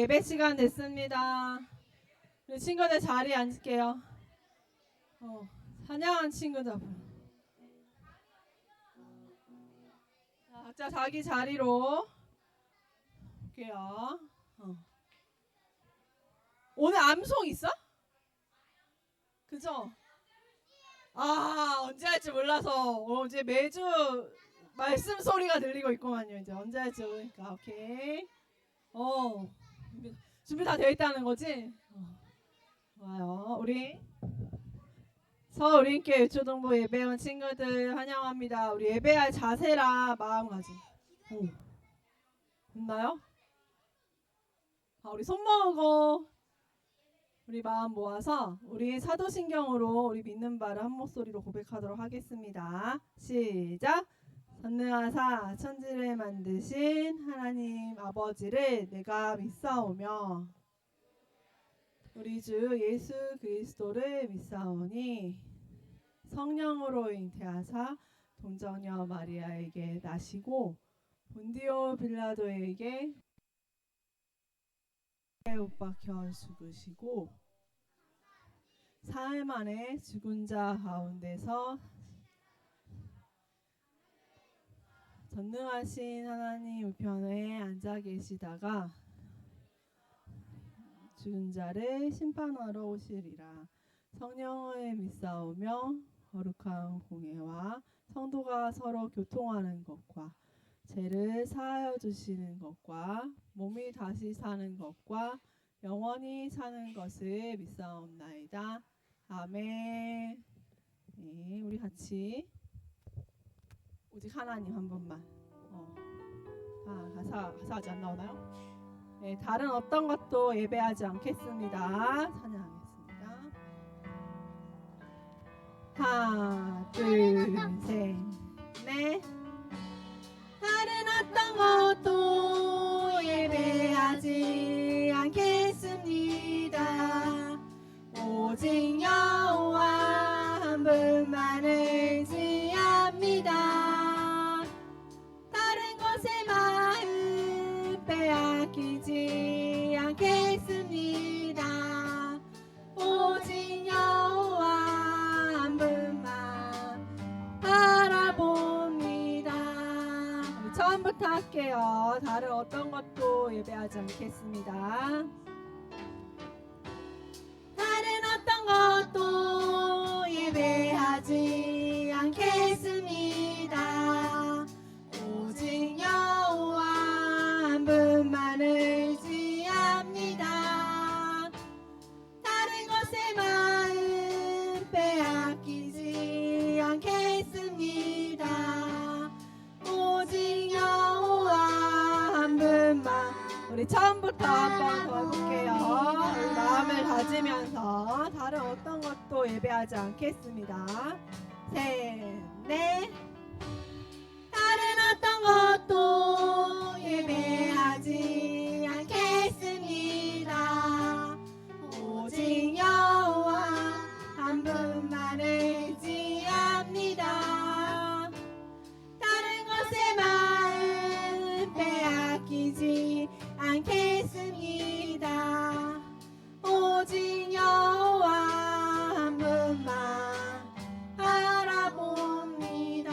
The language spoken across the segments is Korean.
예배 시간 됐습니다. 우리 친구들 자리에 앉을게요. 찬양한 친구들 앞으로. 자, 각자 자기 자리로 올게요. 오늘 암송 있어? 그죠? 언제 할지 몰라서 이제 매주 말씀 소리가 들리고 있구만요. 이제 언제 할지 모르니까. 오케이. 준비 다 되어 있다는 거지? 좋아요. 우리 서울인께 유초동부 예배 온 친구들 환영합니다. 우리 예배할 자세랑 마음가짐. 됐나요? 우리 손 모으고 우리 마음 모아서 우리 사도신경으로 우리 믿는 바를 한 목소리로 고백하도록 하겠습니다. 시작. 전능하사 천지를 만드신 하나님 아버지를 내가 믿사오며 우리 주 예수 그리스도를 믿사오니 성령으로 잉태하사 동정녀 마리아에게 나시고 본디오 빌라도에게 못 박혀 죽으시고 사흘 만에 죽은 자 가운데서 전능하신 하나님 우편에 앉아 계시다가 죽은 자를 심판하러 오시리라. 성령을 믿사오며 거룩한 공예와 성도가 서로 교통하는 것과 죄를 사하여 주시는 것과 몸이 다시 사는 것과 영원히 사는 것을 믿사옵나이다. 아멘. 네, 우리 같이 오직 하나님 한 번만. 가사가 안 나오나요? 네, 다른 어떤 것도 예배하지 않겠습니다. 찬양하겠습니다. 하나, 둘, 셋, 넷. 다른 어떤 것도 예배하지 않겠습니다. 오직 여호와 한 분만을 의지합니다. 다른 것에 마음 빼앗기지 않겠습니다. 오직 여호와 한 분만 바라봅니다. 우리 처음부터 할게요. 다른 어떤 것도 예배하지 않겠습니다. 다른 어떤 것도 예배하지 않겠습니다. 오직 여호와 한 분만을 의지합니다. 다른 것에 마음 빼앗기지 않겠습니다. 오직 여호와 한 분만. 우리 처음부터 한번 더 해볼게요. 우리 마음을 다지면서 다른 어떤 것도 예배하지 않겠습니다. 셋, 넷. 다른 어떤 것도 예배하지 않겠습니다. 오직 여호와 한 분만을 의지합니다. 다른 것에 마음 빼앗기지 않겠습니다. 오직 여호와 한 분만 바라봅니다.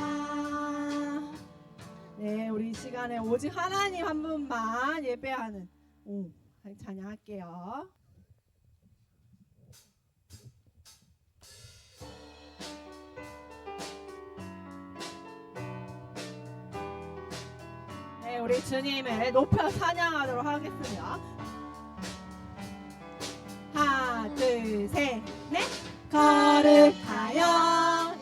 네, 우리 이 시간에 오직 하나님 한 분만 예배하는 찬양할게요. 네, 우리 주님을 높여 찬양하도록 하겠습니다. 하나, 둘, 셋, 넷. 거룩하여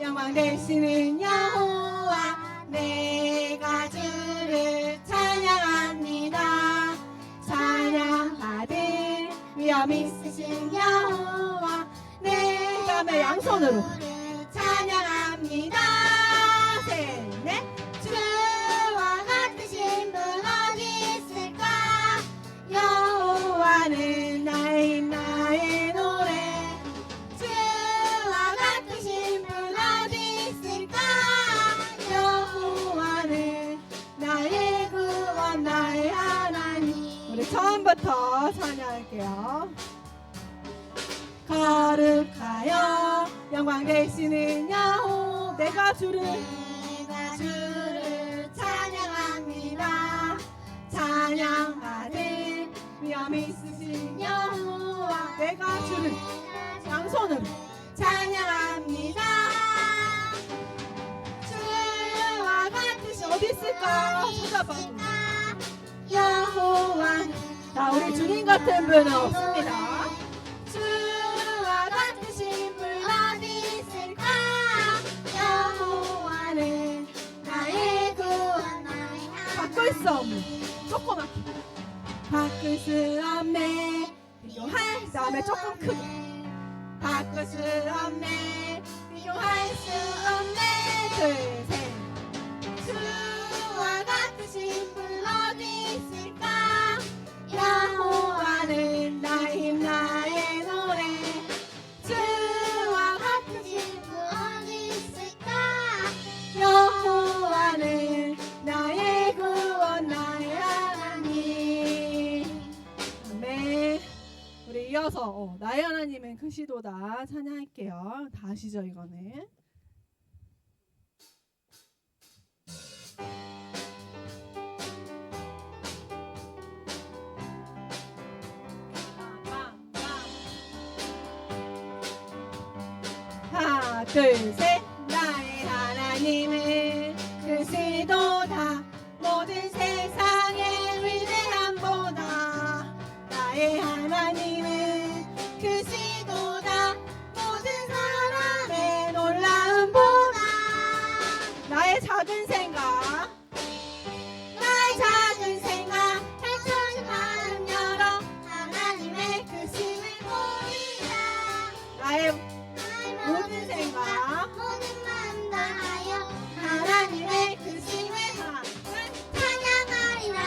영광 되시는 여호와 내가 주를 찬양합니다. 찬양받을 위엄 있으신 여호와 내가 매 양손으로 찬양합니다. 셋, 넷. 주와 같으신 분 어디 있을까? 여호와는 나의 노래. 주와 같으신 분 어디 있을까? 여호와는 나의 구원 나의 하나님. 우리 처음부터 찬양 거룩하여 영광 되시는 여호 내가 주를 찬양합니다. 찬양받을 위엄 있으신 여호와 내가 주를 양손으로 찬양합니다. 주와 같으신 어디 있을까 찾아봐도 여호와 자 우리 주님 같은 분은 없습니다. 주와 같으신 분 어디 있을까? 여호와는 나의 구원 나의 바꿀 수 없는 조그맣게 바꿀 수 없네 비교할 그 다음에 조금 크게 바꿀 수 없네 비교할 수 없네 둘셋 주와 같으신 분 어디 있을까? 여호와는 나의 힘 나의 노래 주와 같으신 분 어디 있을까? 여호와는 나의 구원 나의 하나님. 네 우리 이어서 나의 하나님은 크시도다 찬양할게요. 다 아시죠 이거는 하나 둘셋 나의 하나님은 크시도다 모든 세상의 위대함보다 나의 하나님은 크시도다 모든 사람의 놀라움보다 나의 작은 생각 나의 작은 생각 펼쳐진 마음 열어 하나님의 크심을 보이라 나의 모든 생각 모든 마음 다하여 하나님의 크심을 찬양하리라.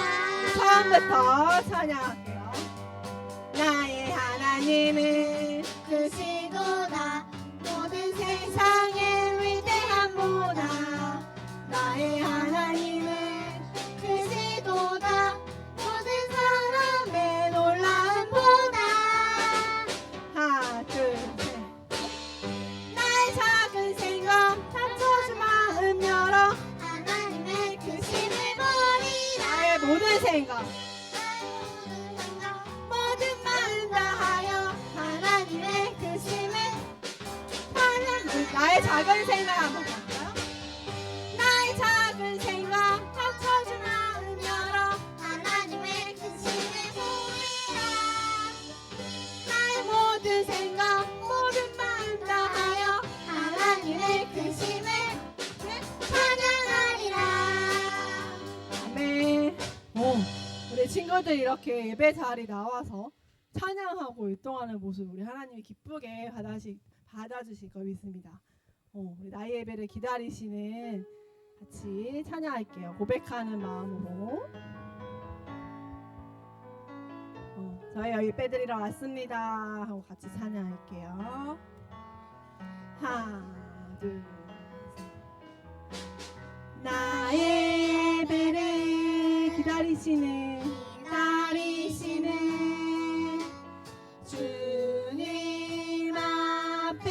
처음부터 찬양할게요. 나의 하나님은 크시도다 모든 세상의 위대함보다 나의 하나님은 크시도다 모든 사람의 놀라움보다 하나 둘셋 나의 작은 생각 닫혀진 마음 열어 하나님의 크심을 보리라. 나의 모든 생각 모든 마음 다하여 하나님의 크심을 찬양. 나의 작은 생각 한번 볼까요? 나의 작은 생각 닫혀진 마음 열어 하나님의 크심을 보리라. 나의 모든 생각 모든 마음 다하여 하나님의 크심을 찬양하리라. 아멘. 우리 친구들 이렇게 예배 자리 나와서 찬양하고 율동하는 모습 우리 하나님이 기쁘게 받아주실 거 믿습니다. 우리 나의 예배를 기다리시는 같이 찬양할게요. 고백하는 마음으로. 저희 여기 예배드리러 왔습니다 하고 같이 찬양할게요. 하나 둘 나의 예배를 기다리시는 주님 앞에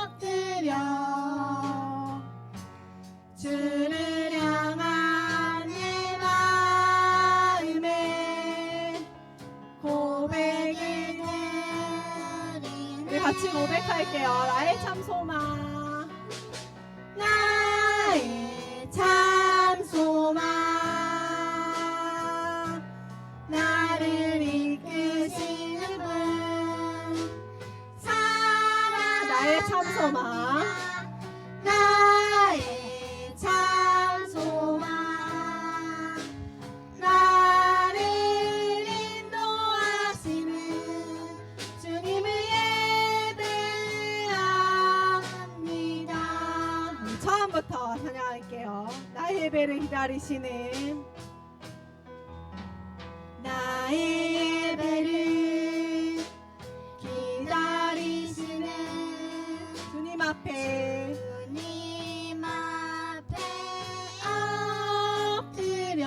엎드려 주를 향한 내 마음에 고백을 우리 같이 고백할게요. 나의 참 소망 나의 참 소망 나를 이끄시는 분 사랑 나의 참 소망 나의 참 소망 나를 인도하시는 주님을 예배합니다. 처음부터 찬양할게요. 나의 예배를 기다리시는 나의 예배를 기다리시는 주님 앞에 주님 앞에 엎드려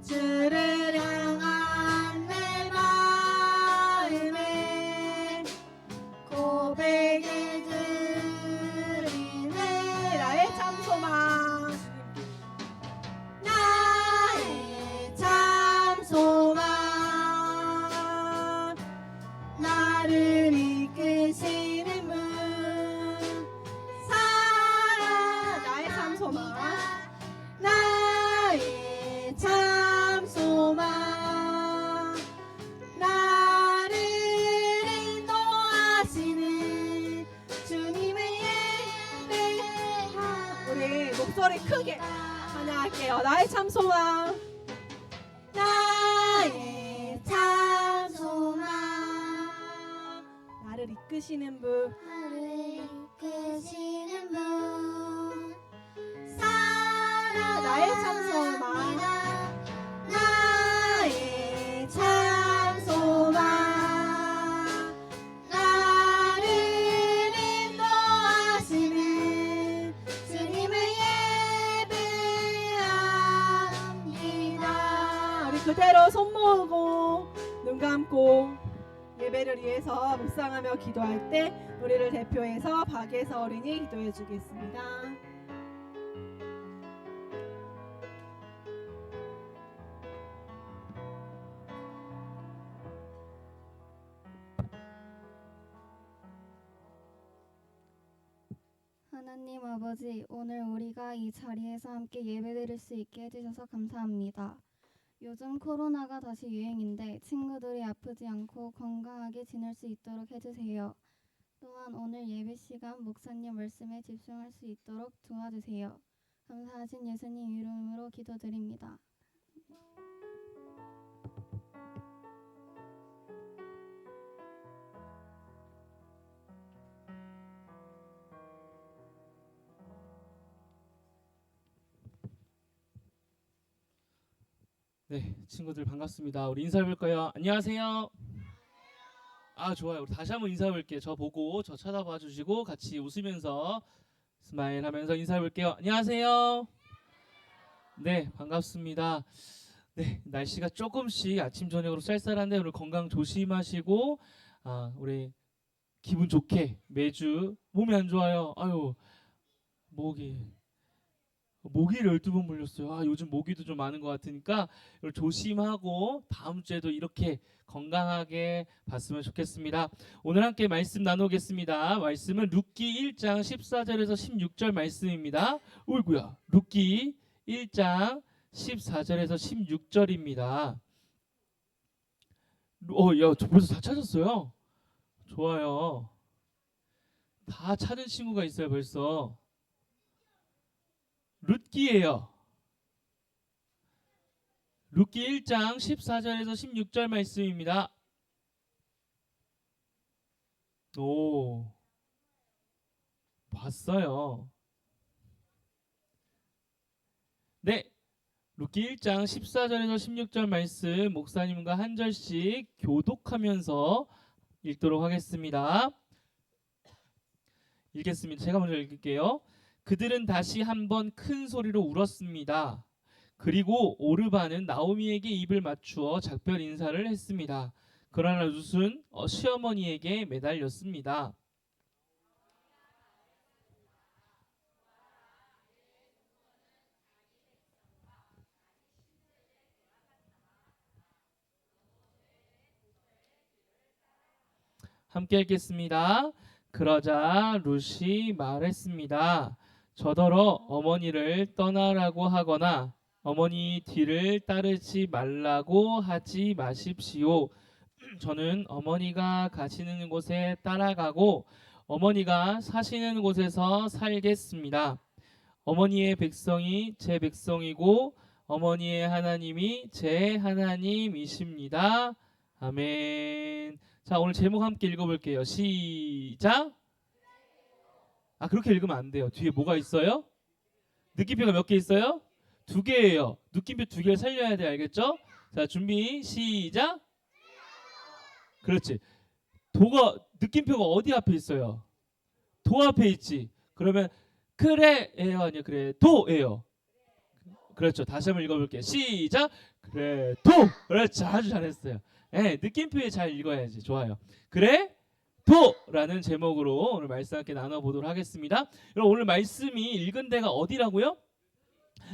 주를 향한 내 마음에 나를 이끄시는 분 살아 나의 참 소망 나의 참 소망 나를 인도하시는 주님의 예배하 우리 목소리 크게 찬양할게요. 나의 참 소망 나의 참 소망 나를 이끄시는 분 나를 이끄시는 분 살아 나의 참 소망 나의 참 소망 나를 인도하시는 주님을 예배합니다. 우리 그대로 손 모으고 눈 감고 예배를 위해서 묵상하며 기도할 때 우리를 대표해서 박예서 어린이 기도해 주겠습니다. 하나님 아버지, 오늘 우리가 이 자리에서 함께 예배드릴 수 있게 해주셔서 감사합니다. 요즘 코로나가 다시 유행인데 친구들이 아프지 않고 건강하게 지낼 수 있도록 해주세요. 또한 오늘 예배 시간 목사님 말씀에 집중할 수 있도록 도와주세요. 감사하신 예수님 이름으로 기도드립니다. 네, 친구들 반갑습니다. 우리 인사해볼까요? 안녕하세요. 아, 좋아요. 우리 다시 한번 인사해볼게요. 저 보고 저 쳐다봐 주시고 같이 웃으면서 스마일 하면서 인사해볼게요. 안녕하세요. 네, 반갑습니다. 네, 날씨가 조금씩 아침 저녁으로 쌀쌀한데 오늘 건강 조심하시고 우리 기분 좋게 매주 몸이 안 좋아요. 아유, 모기를 12번 물렸어요. 요즘 모기도 좀 많은 것 같으니까 이걸 조심하고 다음 주에도 이렇게 건강하게 봤으면 좋겠습니다. 오늘 함께 말씀 나누겠습니다. 말씀은 룻기 1장 14절에서 16절 말씀입니다. 어이구야, 룻기 1장 14절에서 16절입니다. 야, 저 벌써 다 찾았어요. 좋아요. 다 찾은 친구가 있어요, 벌써. 룻기예요. 룻기 1장 14절에서 16절 말씀입니다. 오, 봤어요. 네, 룻기 1장 14절에서 16절 말씀 목사님과 한 절씩 교독하면서 읽도록 하겠습니다. 읽겠습니다. 제가 먼저 읽을게요. 그들은 다시 한번 큰 소리로 울었습니다. 그리고 오르바는 나오미에게 입을 맞추어 작별 인사를 했습니다. 그러나 룻은 시어머니에게 매달렸습니다. 함께 읽겠습니다. 그러자 룻이 말했습니다. 저더러 어머니를 떠나라고 하거나 어머니 뒤를 따르지 말라고 하지 마십시오. 저는 어머니가 가시는 곳에 따라가고 어머니가 사시는 곳에서 살겠습니다. 어머니의 백성이 제 백성이고 어머니의 하나님이 제 하나님이십니다. 아멘. 자, 오늘 제목 함께 읽어볼게요. 시작. 그렇게 읽으면 안 돼요. 뒤에 뭐가 있어요? 느낌표가 몇 개 있어요? 2개예요. 느낌표 2개를 살려야 돼. 알겠죠? 자, 준비 시작. 그렇지. 느낌표가 어디 앞에 있어요? 도 앞에 있지. 그러면 그래예요, 아니요? 그래 도예요. 그렇죠. 다시 한번 읽어볼게요. 시작. 그래 도. 그렇죠. 아주 잘했어요. 네, 느낌표에 잘 읽어야지. 좋아요. 그래 도라는 제목으로 오늘 말씀 함께 나눠보도록 하겠습니다. 여러분, 오늘 말씀이 읽은 데가 어디라고요?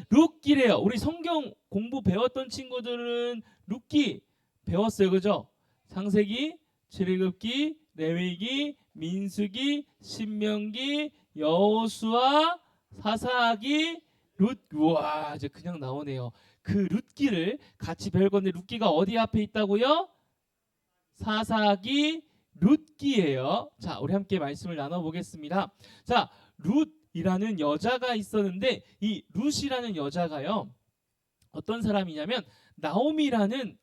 룻기래요. 우리 성경 공부 배웠던 친구들은 룻기 배웠어요, 그죠? 창세기, 출애굽기, 레위기, 민수기, 신명기, 여호수아, 사사기, 룻. 우와, 이제 그냥 나오네요. 그 룻기를 같이 배울 건데 룻기가 어디 앞에 있다고요? 사사기, 룻기예요. 자, 우리 함께 말씀을 나눠보겠습니다. 자, 룻이라는 여자가 있었는데 이 룻이라는 여자가요, 어떤 사람이냐면 나오미라는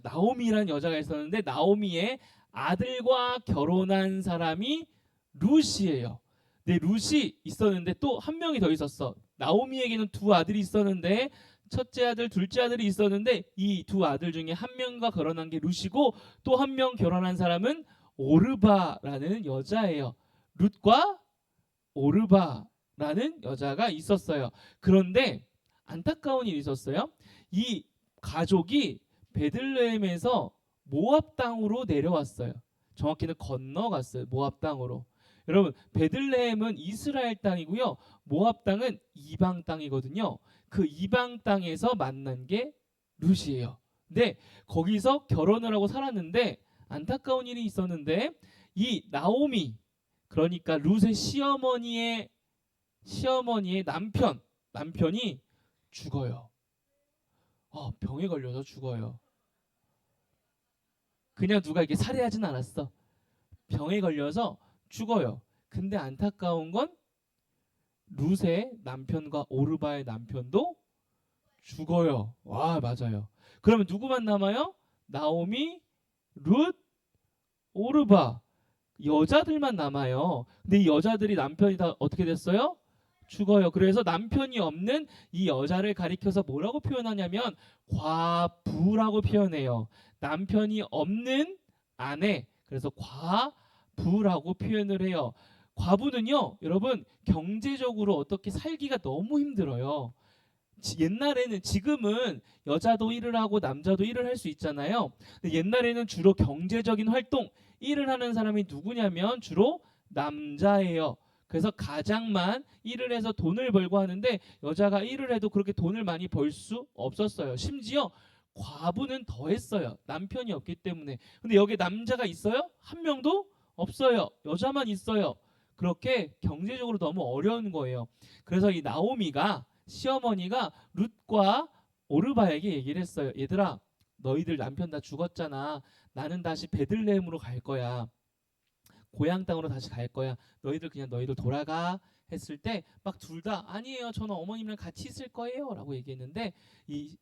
나오미라는 여자가 있었는데 나오미의 아들과 결혼한 사람이 룻이에요. 근데 룻이 있었는데 또 한 명이 더 있었어. 나오미에게는 두 아들이 있었는데 첫째 아들, 둘째 아들이 있었는데 이 두 아들 중에 한 명과 결혼한 게 룻이고 또 한 명 결혼한 사람은 오르바라는 여자예요. 룻과 오르바라는 여자가 있었어요. 그런데 안타까운 일이 있었어요. 이 가족이 베들레헴에서 모압 땅으로 내려왔어요. 정확히는 건너갔어요. 모압 땅으로. 여러분, 베들레헴은 이스라엘 땅이고요. 모압 땅은 이방 땅이거든요. 그 이방 땅에서 만난 게 룻이에요. 근데 거기서 결혼을 하고 살았는데 안타까운 일이 있었는데 이 나오미, 그러니까 룻의 시어머니의 남편이 죽어요. 병에 걸려서 죽어요. 그냥 누가 이렇게 살해하진 않았어. 병에 걸려서 죽어요. 근데 안타까운 건 룻의 남편과 오르바의 남편도 죽어요. 와, 맞아요. 그러면 누구만 남아요? 나오미, 룻, 오르바. 여자들만 남아요. 근데 이 여자들이 남편이 다 어떻게 됐어요? 죽어요. 그래서 남편이 없는 이 여자를 가리켜서 뭐라고 표현하냐면 과부라고 표현해요. 남편이 없는 아내, 그래서 과부라고 표현을 해요. 과부는요, 여러분, 경제적으로 어떻게 살기가 너무 힘들어요. 지금은 여자도 일을 하고 남자도 일을 할 수 있잖아요. 근데 옛날에는 주로 경제적인 활동, 일을 하는 사람이 누구냐면 주로 남자예요. 그래서 가장만 일을 해서 돈을 벌고 하는데 여자가 일을 해도 그렇게 돈을 많이 벌 수 없었어요. 심지어 과부는 더 했어요. 남편이 없기 때문에. 근데 여기 남자가 있어요? 한 명도 없어요. 여자만 있어요. 그렇게 경제적으로 너무 어려운 거예요. 그래서 이 나오미가, 시어머니가 룻과 오르바에게 얘기를 했어요. 얘들아, 너희들 남편 다 죽었잖아. 나는 다시 베들레헴으로 갈 거야. 고향 땅으로 다시 갈 거야. 너희들 돌아가 했을 때 막 둘 다 아니에요. 저는 어머님이랑 같이 있을 거예요. 라고 얘기했는데 이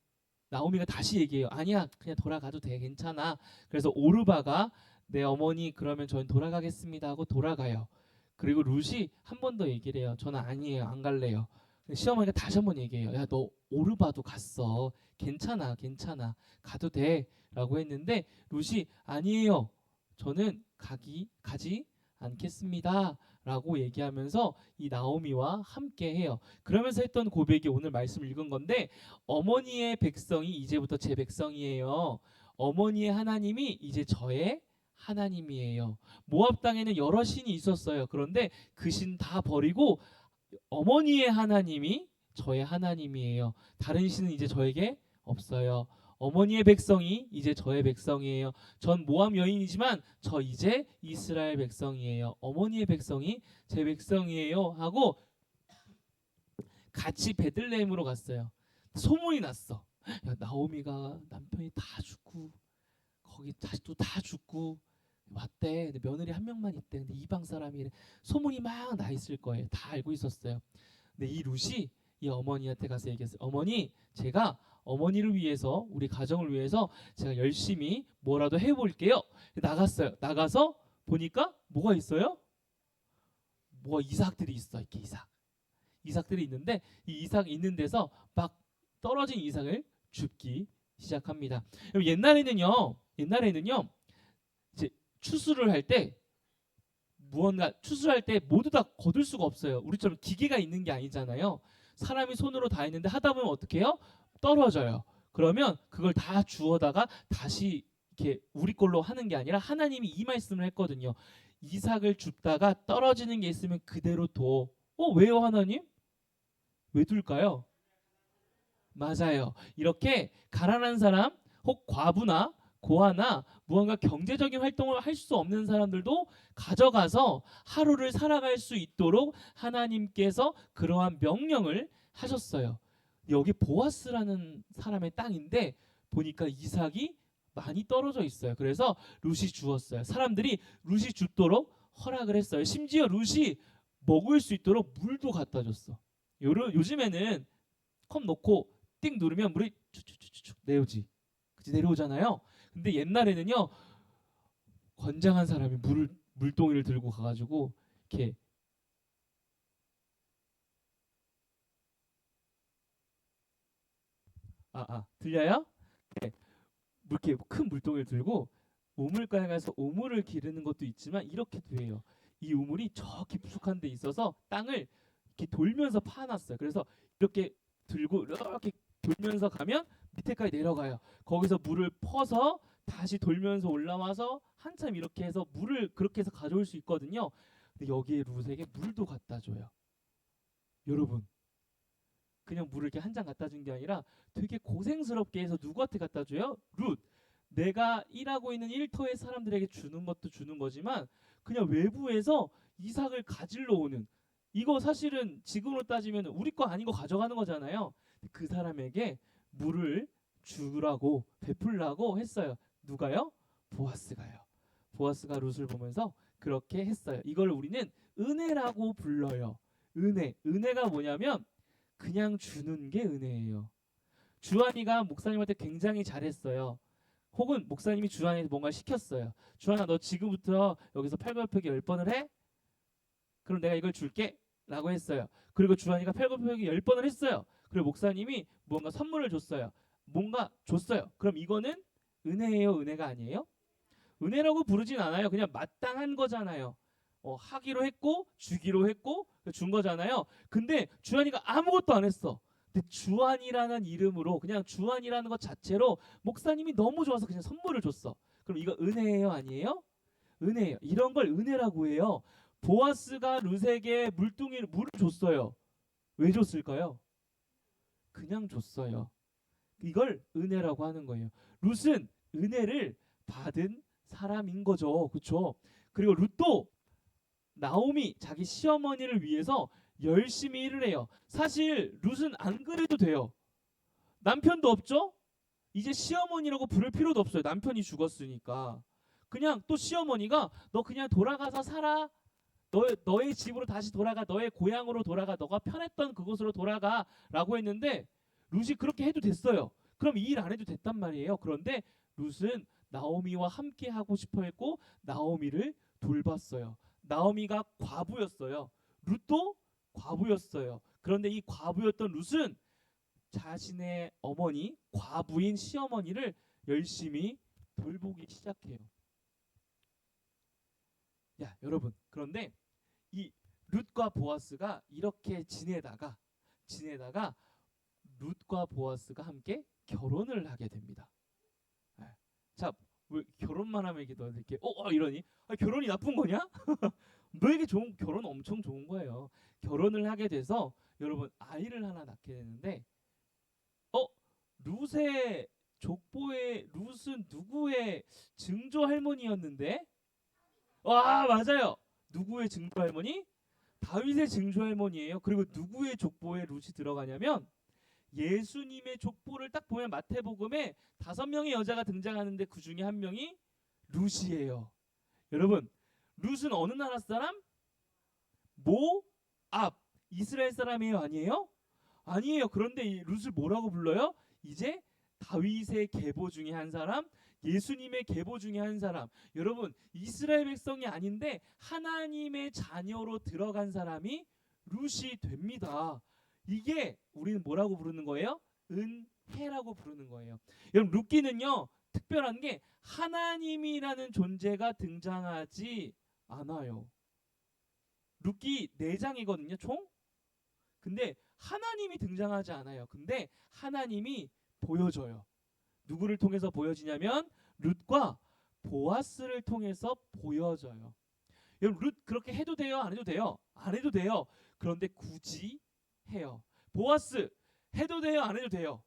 나오미가 다시 얘기해요. 아니야. 그냥 돌아가도 돼. 괜찮아. 그래서 오르바가 네 어머니 그러면 저는 돌아가겠습니다 하고 돌아가요. 그리고 룻이 한 번 더 얘기를 해요. 저는 아니에요. 안 갈래요. 시어머니가 다시 한 번 얘기해요. 야, 너 오르바도 갔어. 괜찮아. 가도 돼. 라고 했는데 룻이 아니에요. 저는 가지 않겠습니다. 라고 얘기하면서 이 나오미와 함께 해요. 그러면서 했던 고백이 오늘 말씀 읽은 건데 어머니의 백성이 이제부터 제 백성이에요. 어머니의 하나님이 이제 저의 하나님이에요. 모압 땅에는 여러 신이 있었어요. 그런데 그 신 다 버리고 어머니의 하나님이 저의 하나님이에요. 다른 신은 이제 저에게 없어요. 어머니의 백성이 이제 저의 백성이에요. 전 모압 여인이지만 저 이제 이스라엘 백성이에요. 어머니의 백성이 제 백성이에요 하고 같이 베들레헴으로 갔어요. 소문이 났어. 야, 나오미가 남편이 다 죽고 거기 자식도 다 죽고 왔대. 근데 며느리 한 명만 있대. 근데 이방 사람이래. 소문이 막 나 있을 거예요. 다 알고 있었어요. 근데 이 룻이 이 어머니한테 가서 얘기했어요. 어머니, 제가 어머니를 위해서, 우리 가정을 위해서 제가 열심히 뭐라도 해볼게요. 나갔어요. 나가서 보니까 뭐가 있어요? 뭐가 이삭들이 있어. 이렇게 이삭들이 있는데 이 이삭 있는 데서 막 떨어진 이삭을 줍기 시작합니다. 옛날에는요 이제 추수를 할 때 추수할 때 모두 다 거둘 수가 없어요. 우리처럼 기계가 있는 게 아니잖아요. 사람이 손으로 다 했는데 하다 보면 어떻게 해요? 떨어져요. 그러면 그걸 다 주워다가 다시 이렇게 우리 걸로 하는 게 아니라 하나님이 이 말씀을 했거든요. 이삭을 줍다가 떨어지는 게 있으면 그대로 둬. 왜요, 하나님? 왜 둘까요? 맞아요. 이렇게 가난한 사람 혹 과부나 고아나 무언가 경제적인 활동을 할 수 없는 사람들도 가져가서 하루를 살아갈 수 있도록 하나님께서 그러한 명령을 하셨어요. 여기 보아스라는 사람의 땅인데 보니까 이삭이 많이 떨어져 있어요. 그래서 룻이 주었어요. 사람들이 룻이 줍도록 허락을 했어요. 심지어 룻이 먹을 수 있도록 물도 갖다 줬어. 요즘에는 컵 놓고 띵 누르면 물이 쭉쭉쭉쭉 내려오지. 그치, 내려오잖아요. 근데 옛날에는요, 건장한 사람이 물동이를 들고 가가지고 이렇게 들려요? 네, 이렇게 큰 물동이를 들고 우물가에 가서 우물을 기르는 것도 있지만 이렇게도 해요. 이 우물이 저 깊숙한 데 있어서 땅을 이렇게 돌면서 파놨어요. 그래서 이렇게 들고 이렇게 돌면서 가면 밑에까지 내려가요. 거기서 물을 퍼서 다시 돌면서 올라와서 한참 이렇게 해서 물을 그렇게 해서 가져올 수 있거든요. 근데 여기에 룻에게 물도 갖다 줘요. 여러분, 그냥 물을 이렇게 한 잔 갖다 준 게 아니라 되게 고생스럽게 해서 누구한테 갖다 줘요? 룻. 내가 일하고 있는 일터의 사람들에게 주는 것도 주는 거지만 그냥 외부에서 이삭을 가지러 오는, 이거 사실은 지금으로 따지면 우리 거 아닌 거 가져가는 거잖아요. 그 사람에게 물을 주라고 베풀라고 했어요. 누가요? 보아스가요. 보아스가 룻을 보면서 그렇게 했어요. 이걸 우리는 은혜라고 불러요. 은혜가 뭐냐면 그냥 주는 게 은혜예요. 주한이가 목사님한테 굉장히 잘했어요. 혹은 목사님이 주한이한테 뭔가 시켰어요. 주한아, 너 지금부터 여기서 팔굽혀펴기 10번을 해? 그럼 내가 이걸 줄게 라고 했어요. 그리고 주한이가 팔굽혀펴기 10번을 했어요. 그리고 목사님이 뭔가 선물을 줬어요. 뭔가 줬어요. 그럼 이거는 은혜예요, 은혜가 아니에요? 은혜라고 부르진 않아요. 그냥 마땅한 거잖아요. 하기로 했고 주기로 했고 준 거잖아요. 근데 주한이가 아무것도 안 했어. 근데 주한이라는 이름으로, 그냥 주한이라는 것 자체로 목사님이 너무 좋아서 그냥 선물을 줬어. 그럼 이거 은혜예요, 아니에요? 은혜예요. 이런 걸 은혜라고 해요. 보아스가 룻에게 물을 줬어요. 왜 줬을까요? 그냥 줬어요. 이걸 은혜라고 하는 거예요. 룻은 은혜를 받은 사람인 거죠. 그렇죠? 그리고 룻도 나오미 자기 시어머니를 위해서 열심히 일을 해요. 사실 룻은 안 그래도 돼요. 남편도 없죠? 이제 시어머니라고 부를 필요도 없어요. 남편이 죽었으니까. 그냥 또 시어머니가 너 그냥 돌아가서 살아. 너의 집으로 다시 돌아가. 너의 고향으로 돌아가. 너가 편했던 그곳으로 돌아가. 라고 했는데 룻이 그렇게 해도 됐어요. 그럼 이 일 안 해도 됐단 말이에요. 그런데 룻은 나오미와 함께 하고 싶어 했고 나오미를 돌봤어요. 나오미가 과부였어요. 룻도 과부였어요. 그런데 이 과부였던 룻은 자신의 어머니, 과부인 시어머니를 열심히 돌보기 시작해요. 야, 여러분, 그런데 이 룻과 보아스가 이렇게 지내다가 룻과 보아스가 함께 결혼을 하게 됩니다. 자, 왜 결혼만 하면 이렇게 너희들 이렇게 이러니? 결혼이 나쁜 거냐? 너에게 결혼 엄청 좋은 거예요. 결혼을 하게 돼서 여러분 아이를 하나 낳게 되는데 룻의 족보의 룻은 누구의 증조 할머니였는데? 와, 맞아요. 누구의 증조 할머니? 다윗의 증조 할머니예요. 그리고 누구의 족보에 룻이 들어가냐면 예수님의 족보를 딱 보면 마태복음에 5명의 여자가 등장하는데 그 중에 한 명이 룻이에요. 여러분, 룻은 어느 나라 사람? 모압, 이스라엘 사람이에요, 아니에요? 아니에요. 그런데 이 룻을 뭐라고 불러요? 이제 다윗의 계보 중에 한 사람, 예수님의 계보 중에 한 사람. 여러분, 이스라엘 백성이 아닌데 하나님의 자녀로 들어간 사람이 룻이 됩니다. 이게 우리는 뭐라고 부르는 거예요? 은혜라고 부르는 거예요. 여러분, 룻기는요 특별한 게 하나님이라는 존재가 등장하지 않아요. 룻기 4장이거든요 총. 근데 하나님이 등장하지 않아요. 근데 하나님이 보여져요. 누구를 통해서 보여지냐면 룻과 보아스를 통해서 보여져요. 여러분, 룻 그렇게 해도 돼요? 안 해도 돼요? 안 해도 돼요. 그런데 굳이 해요. 보아스 해도 돼요? 안 해도 돼요?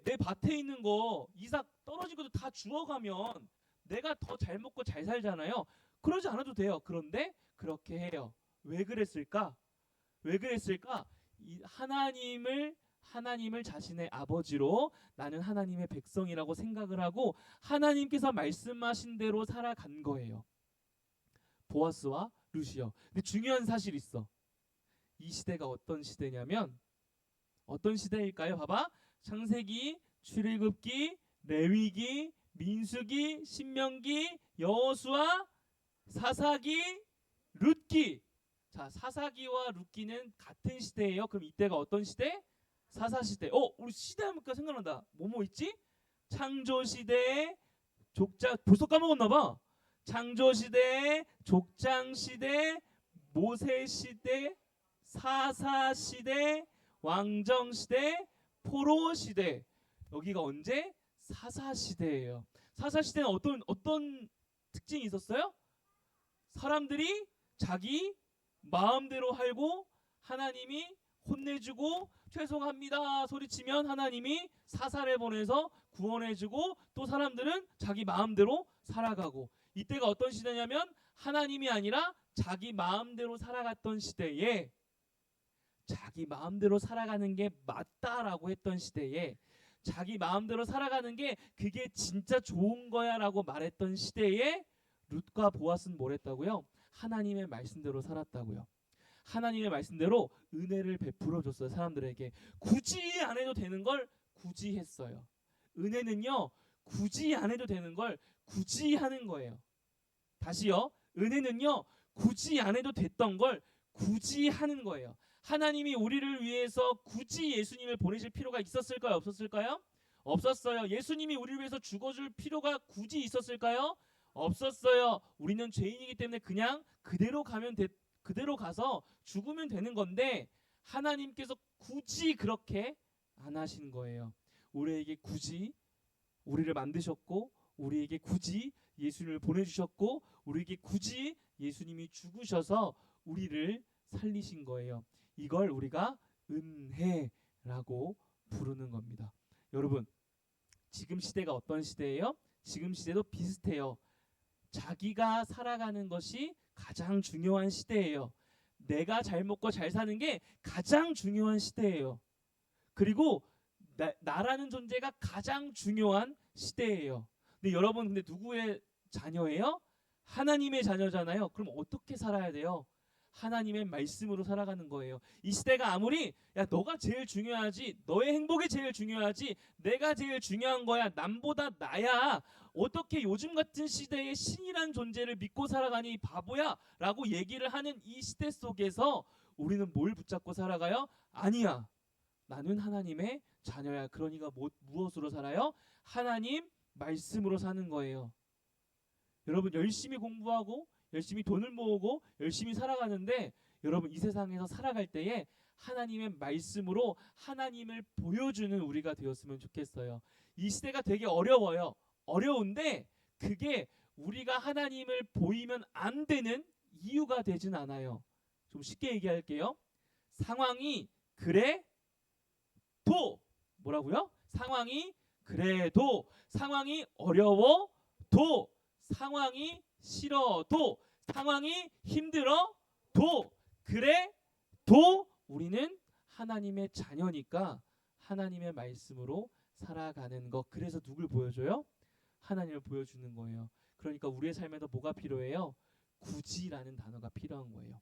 내 밭에 있는 거 이삭 떨어진 것도 다 주워가면 내가 더 잘 먹고 잘 살잖아요. 그러지 않아도 돼요. 그런데 그렇게 해요. 왜 그랬을까? 왜 그랬을까? 하나님을 자신의 아버지로 나는 하나님의 백성이라고 생각을 하고 하나님께서 말씀하신 대로 살아간 거예요. 보아스와 루시요. 근데 중요한 사실이 있어. 이 시대가 어떤 시대냐면 어떤 시대일까요? 봐봐. 창세기, 출애굽기, 레위기, 민수기, 신명기, 여호수아, 사사기, 룻기. 자, 사사기와 룻기는 같은 시대예요. 그럼 이때가 어떤 시대? 사사 시대. 우리 시대 하니까 생각난다. 뭐뭐 있지? 창조 시대, 족장 벌써 까먹었나 봐. 창조 시대, 족장 시대, 모세 시대, 사사 시대, 왕정 시대, 포로 시대. 여기가 언제? 사사 시대예요. 사사 시대는 어떤 특징이 있었어요? 사람들이 자기 마음대로 살고 하나님이 혼내주고 죄송합니다 소리치면 하나님이 사사를 보내서 구원해주고 또 사람들은 자기 마음대로 살아가고 이때가 어떤 시대냐면 하나님이 아니라 자기 마음대로 살아갔던 시대에 자기 마음대로 살아가는 게 맞다라고 했던 시대에 자기 마음대로 살아가는 게 그게 진짜 좋은 거야라고 말했던 시대에 룻과 보아스는 뭘 했다고요? 하나님의 말씀대로 살았다고요. 하나님의 말씀대로 은혜를 베풀어 줬어요. 사람들에게 굳이 안 해도 되는 걸 굳이 했어요. 은혜는요 굳이 안 해도 되는 걸 굳이 하는 거예요. 다시요. 은혜는요 굳이 안 해도 됐던 걸 굳이 하는 거예요. 하나님이 우리를 위해서 굳이 예수님을 보내실 필요가 있었을까요? 없었을까요? 없었어요. 예수님이 우리를 위해서 죽어줄 필요가 굳이 있었을까요? 없었어요. 우리는 죄인이기 때문에 그냥 그대로 가서 죽으면 되는 건데 하나님께서 굳이 그렇게 안 하신 거예요. 우리에게 굳이 우리를 만드셨고 우리에게 굳이 예수님을 보내주셨고 우리에게 굳이 예수님이 죽으셔서 우리를 살리신 거예요. 이걸 우리가 은혜라고 부르는 겁니다. 여러분 지금 시대가 어떤 시대예요? 지금 시대도 비슷해요. 자기가 살아가는 것이 가장 중요한 시대예요. 내가 잘 먹고 잘 사는 게 가장 중요한 시대예요. 그리고 나라는 존재가 가장 중요한 시대예요. 근데 여러분 누구의 자녀예요? 하나님의 자녀잖아요. 그럼 어떻게 살아야 돼요? 하나님의 말씀으로 살아가는 거예요. 이 시대가 아무리 너가 제일 중요하지 너의 행복이 제일 중요하지 내가 제일 중요한 거야 남보다 나야 어떻게 요즘 같은 시대에 신이란 존재를 믿고 살아가니 바보야 라고 얘기를 하는 이 시대 속에서 우리는 뭘 붙잡고 살아가요? 아니야 나는 하나님의 자녀야. 그러니까 무엇으로 살아요? 하나님 말씀으로 사는 거예요. 여러분 열심히 공부하고 열심히 돈을 모으고 열심히 살아가는데 여러분 이 세상에서 살아갈 때에 하나님의 말씀으로 하나님을 보여주는 우리가 되었으면 좋겠어요. 이 시대가 되게 어려워요. 어려운데 그게 우리가 하나님을 보이면 안 되는 이유가 되진 않아요. 좀 쉽게 얘기할게요. 상황이 그래도 뭐라고요? 상황이 그래도 상황이 어려워도 상황이 싫어도 상황이 힘들어도 그래도 우리는 하나님의 자녀니까 하나님의 말씀으로 살아가는 것. 그래서 누굴 보여줘요? 하나님을 보여주는 거예요. 그러니까 우리의 삶에도 뭐가 필요해요? 굳이라는 단어가 필요한 거예요.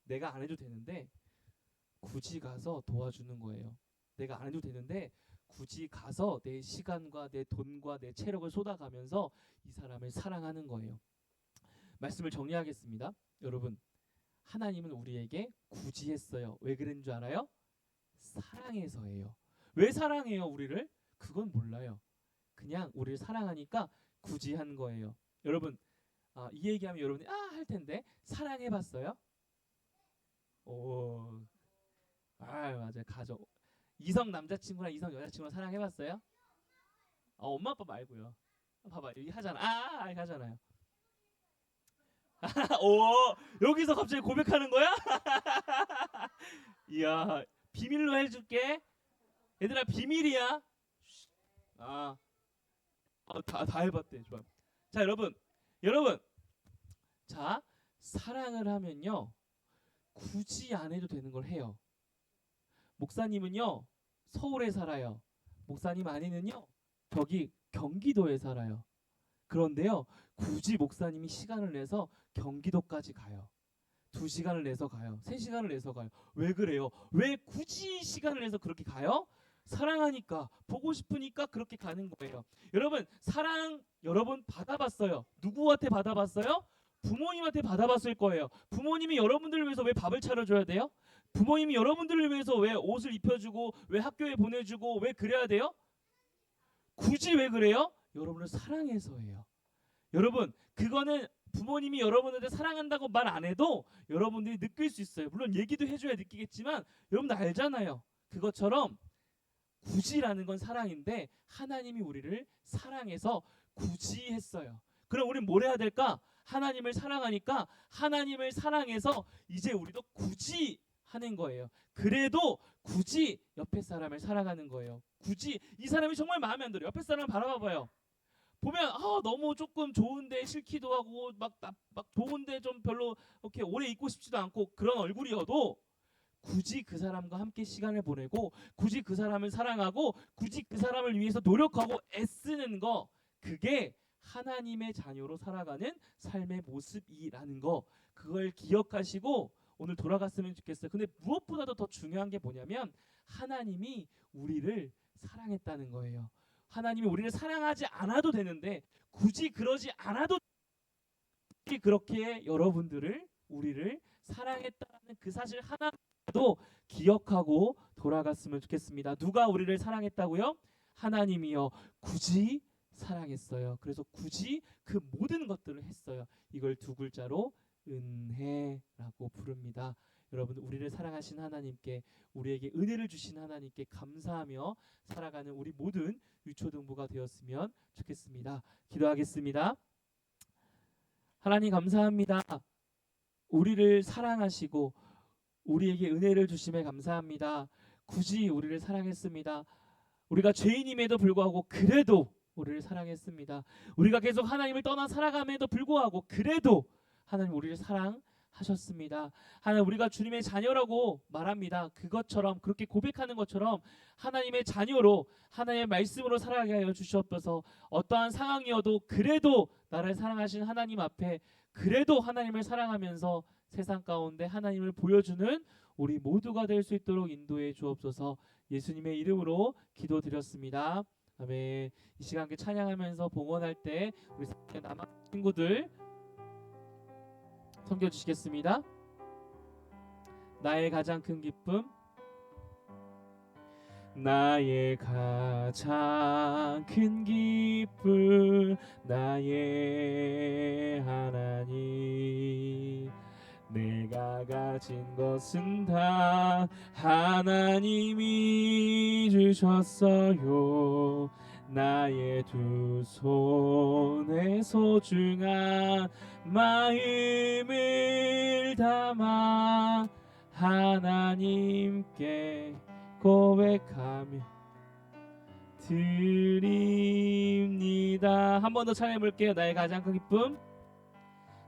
내가 안 해도 되는데 굳이 가서 도와주는 거예요. 내가 안 해도 되는데 굳이 가서 내 시간과 내 돈과 내 체력을 쏟아가면서 이 사람을 사랑하는 거예요. 말씀을 정리하겠습니다. 여러분 하나님은 우리에게 굳이 했어요. 왜 그런 줄 알아요? 사랑해서예요. 왜 사랑해요 우리를? 그건 몰라요. 그냥 우리를 사랑하니까 굳이 한 거예요. 여러분 이 얘기하면 여러분이 할 텐데 사랑해봤어요? 오, 맞아요. 가족 이성 남자친구랑 이성 여자친구랑 사랑해봤어요? 엄마 아빠 말고요. 봐봐 여기 하잖아. 이렇게 하잖아요. 오 여기서 갑자기 고백하는 거야? 이야 비밀로 해줄게. 얘들아 비밀이야. 다 해봤대. 좋아. 자 여러분 자 사랑을 하면요 굳이 안 해도 되는 걸 해요. 목사님은요 서울에 살아요. 목사님 아내는요 저기 경기도에 살아요. 그런데요 굳이 목사님이 시간을 내서 경기도까지 가요. 2시간을 내서 가요. 3시간을 내서 가요. 왜 그래요? 왜 굳이 시간을 내서 그렇게 가요? 사랑하니까, 보고 싶으니까 그렇게 가는 거예요. 여러분 사랑 여러분 받아봤어요. 누구한테 받아봤어요? 부모님한테 받아봤을 거예요. 부모님이 여러분들을 위해서 왜 밥을 차려줘야 돼요? 부모님이 여러분들을 위해서 왜 옷을 입혀주고 왜 학교에 보내주고 왜 그래야 돼요? 굳이 왜 그래요? 여러분을 사랑해서예요. 여러분 그거는 부모님이 여러분한테 사랑한다고 말 안 해도 여러분들이 느낄 수 있어요. 물론 얘기도 해줘야 느끼겠지만 여러분들 알잖아요. 그것처럼 굳이라는 건 사랑인데 하나님이 우리를 사랑해서 굳이 했어요. 그럼 우린 뭘 해야 될까? 하나님을 사랑하니까 하나님을 사랑해서 이제 우리도 굳이 하는 거예요. 그래도 굳이 옆에 사람을 사랑하는 거예요. 굳이 이 사람이 정말 마음에 안 들어요. 옆에 사람을 바라봐봐요. 보면 너무 조금 좋은데 싫기도 하고 막 좋은데 좀 별로 이렇게 오래 있고 싶지도 않고 그런 얼굴이어도 굳이 그 사람과 함께 시간을 보내고 굳이 그 사람을 사랑하고 굳이 그 사람을 위해서 노력하고 애쓰는 거 그게 하나님의 자녀로 살아가는 삶의 모습이라는 거 그걸 기억하시고 오늘 돌아갔으면 좋겠어요. 근데 무엇보다도 더 중요한 게 뭐냐면 하나님이 우리를 사랑했다는 거예요. 하나님이 우리를 사랑하지 않아도 되는데 굳이 그러지 않아도 그렇게 여러분들을 우리를 사랑했다는 그 사실 하나도 기억하고 돌아갔으면 좋겠습니다. 누가 우리를 사랑했다고요? 하나님이요. 굳이 사랑했어요. 그래서 굳이 그 모든 것들을 했어요. 이걸 2글자로 은혜라고 부릅니다. 여러분 우리를 사랑하신 하나님께 우리에게 은혜를 주신 하나님께 감사하며 살아가는 우리 모든 유초등부가 되었으면 좋겠습니다. 기도하겠습니다. 하나님 감사합니다. 우리를 사랑하시고 우리에게 은혜를 주심에 감사합니다. 굳이 우리를 사랑했습니다. 우리가 죄인임에도 불구하고 그래도 우리를 사랑했습니다. 우리가 계속 하나님을 떠나 살아감에도 불구하고 그래도 하나님 우리를 사랑하셨습니다. 하나님 우리가 주님의 자녀라고 말합니다. 그것처럼 그렇게 고백하는 것처럼 하나님의 자녀로 하나님의 말씀으로 살아가게 하여 주시옵소서. 어떠한 상황이어도 그래도 나를 사랑하신 하나님 앞에 그래도 하나님을 사랑하면서 세상 가운데 하나님을 보여주는 우리 모두가 될 수 있도록 인도해 주옵소서. 예수님의 이름으로 기도드렸습니다. 아멘. 이 시간 함께 찬양하면서 봉헌할 때 우리 남은 친구들 섬겨주시겠습니다. 나의 가장 큰 기쁨 나의 가장 큰 기쁨 나의 하나님 내가 가진 것은 다 하나님이 주셨어요. 나의 2 손에 소중한 마음을 담아 하나님께 고백하며 드립니다. 한 번 더 찬양해 볼게요. 나의 가장 큰 기쁨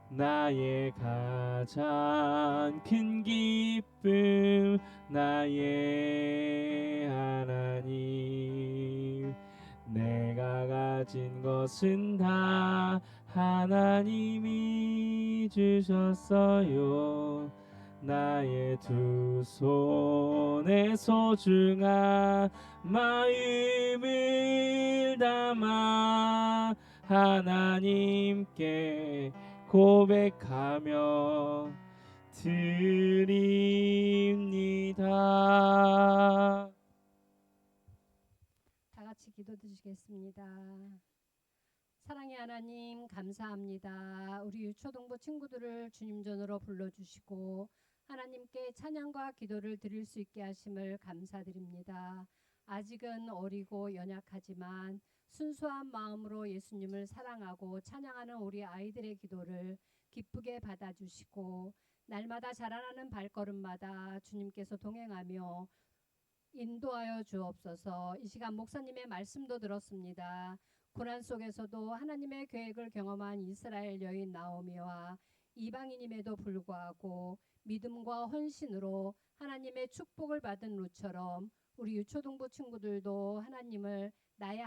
나의 가장 큰 기쁨 나의 하나님 내가 가진 것은 다 하나님이 주셨어요. 나의 2 손에 소중한 마음을 담아 하나님께 고백하며 드립니다. 다 같이 기도드리겠습니다. 사랑의 하나님 감사합니다. 우리 유초동부 친구들을 주님 전으로 불러주시고 하나님께 찬양과 기도를 드릴 수 있게 하심을 감사드립니다. 아직은 어리고 연약하지만 순수한 마음으로 예수님을 사랑하고 찬양하는 우리 아이들의 기도를 기쁘게 받아주시고 날마다 자라나는 발걸음마다 주님께서 동행하며 인도하여 주옵소서. 이 시간 목사님의 말씀도 들었습니다. 고난 속에서도 하나님의 계획을 경험한 이스라엘 여인 나오미와 이방인임에도 불구하고 믿음과 헌신으로 하나님의 축복을 받은 루처럼 우리 유초등부 친구들도 하나님을 나의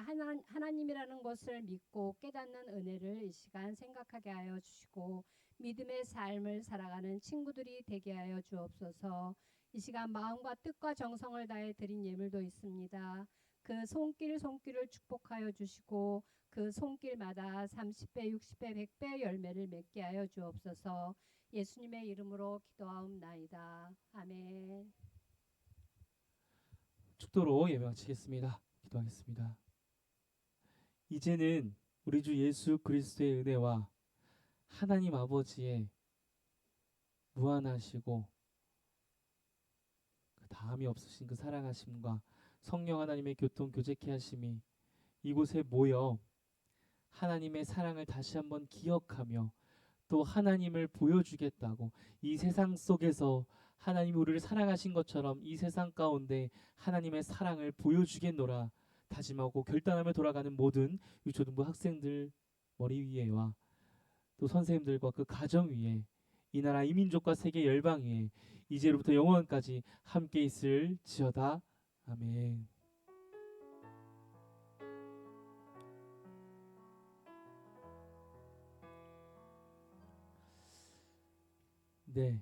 하나님이라는 것을 믿고 깨닫는 은혜를 이 시간 생각하게 하여 주시고 믿음의 삶을 살아가는 친구들이 되게 하여 주옵소서. 이 시간 마음과 뜻과 정성을 다해 드린 예물도 있습니다. 그 손길을 축복하여 주시고 그 손길마다 30배, 60배, 100배 열매를 맺게 하여 주옵소서. 예수님의 이름으로 기도하옵나이다. 아멘. 축도로 예배 마치겠습니다. 기도하겠습니다. 이제는 우리 주 예수 그리스도의 은혜와 하나님 아버지의 무한하시고 그 다함이 없으신 그 사랑하심과 성령 하나님의 교통 교제케 하심이 이곳에 모여 하나님의 사랑을 다시 한번 기억하며 또 하나님을 보여주겠다고 이 세상 속에서 하나님이 우리를 사랑하신 것처럼 이 세상 가운데 하나님의 사랑을 보여주겠노라 다짐하고 결단하며 돌아가는 모든 유초등부 학생들 머리 위에와 또 선생님들과 그 가정 위에 이 나라 이 민족과 세계 열방 위에 이제로부터 영원까지 함께 있을지어다. 아멘. 네,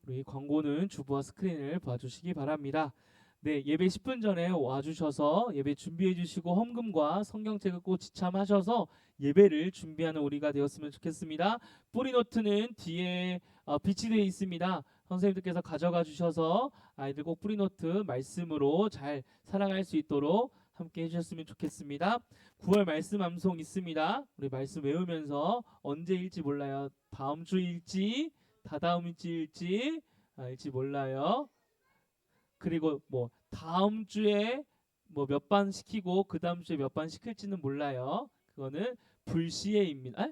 우리 광고는 주부와 스크린을 봐주시기 바랍니다. 네, 예배 10분 전에 와주셔서 예배 준비해 주시고 헌금과 성경책을 꼭 지참하셔서 예배를 준비하는 우리가 되었으면 좋겠습니다. 뿌리노트는 뒤에 비치되어 있습니다. 선생님들께서 가져가 주셔서 아이들 꼭 뿌리노트 말씀으로 잘 살아갈 수 있도록 함께 해주셨으면 좋겠습니다. 9월 말씀 암송 있습니다. 우리 말씀 외우면서 언제일지 몰라요. 다음 주일지 다다음 주일지 일지 몰라요. 그리고 뭐 다음 주에 뭐 몇 반 시키고 그 다음 주에 몇 반 시킬지는 몰라요. 그거는 불시에입니다.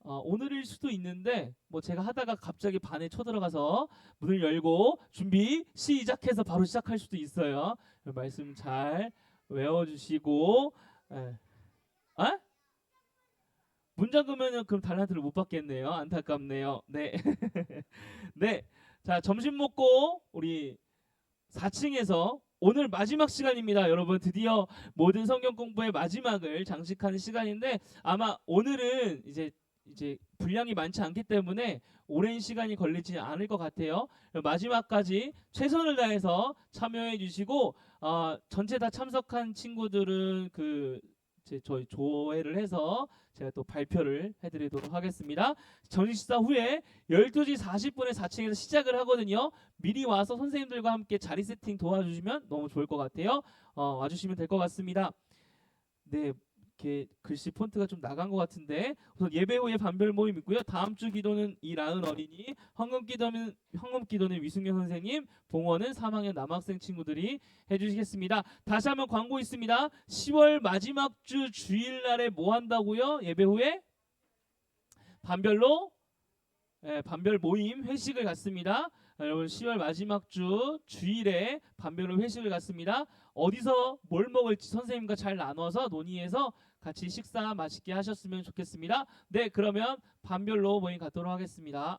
오늘일 수도 있는데 뭐 제가 하다가 갑자기 반에 쳐들어가서 문을 열고 준비 시작해서 바로 시작할 수도 있어요. 말씀 잘 외워주시고 문 잠그면은 그럼 달란트를 못 받겠네요. 안타깝네요. 네. 네. 자, 점심 먹고 우리 4층에서 오늘 마지막 시간입니다. 여러분 드디어 모든 성경 공부의 마지막을 장식하는 시간인데 아마 오늘은 이제 분량이 많지 않기 때문에 오랜 시간이 걸리지 않을 것 같아요. 마지막까지 최선을 다해서 참여해 주시고 전체 다 참석한 친구들은 저희 조회를 해서 제가 또 발표를 해드리도록 하겠습니다. 점심식사 후에 12시 40분에 4층에서 시작을 하거든요. 미리 와서 선생님들과 함께 자리 세팅 도와주시면 너무 좋을 것 같아요. 와주시면 될 것 같습니다. 네, 이렇게 글씨 폰트가 좀 나간 것 같은데 우선 예배 후에 반별 모임 있고요. 다음 주 기도는 이라은 어린이, 헌금 기도는 위승현 선생님, 봉헌은 3학년 남학생 친구들이 해주시겠습니다. 다시 한번 광고 있습니다. 10월 마지막 주 주일날에 뭐 한다고요? 예배 후에 반별로 반별 모임 회식을 갖습니다. 여러분 10월 마지막 주 주일에 반별로 회식을 갖습니다. 어디서 뭘 먹을지 선생님과 잘 나눠서 논의해서 같이 식사 맛있게 하셨으면 좋겠습니다. 네, 그러면 반별로 모임 갖도록 하겠습니다.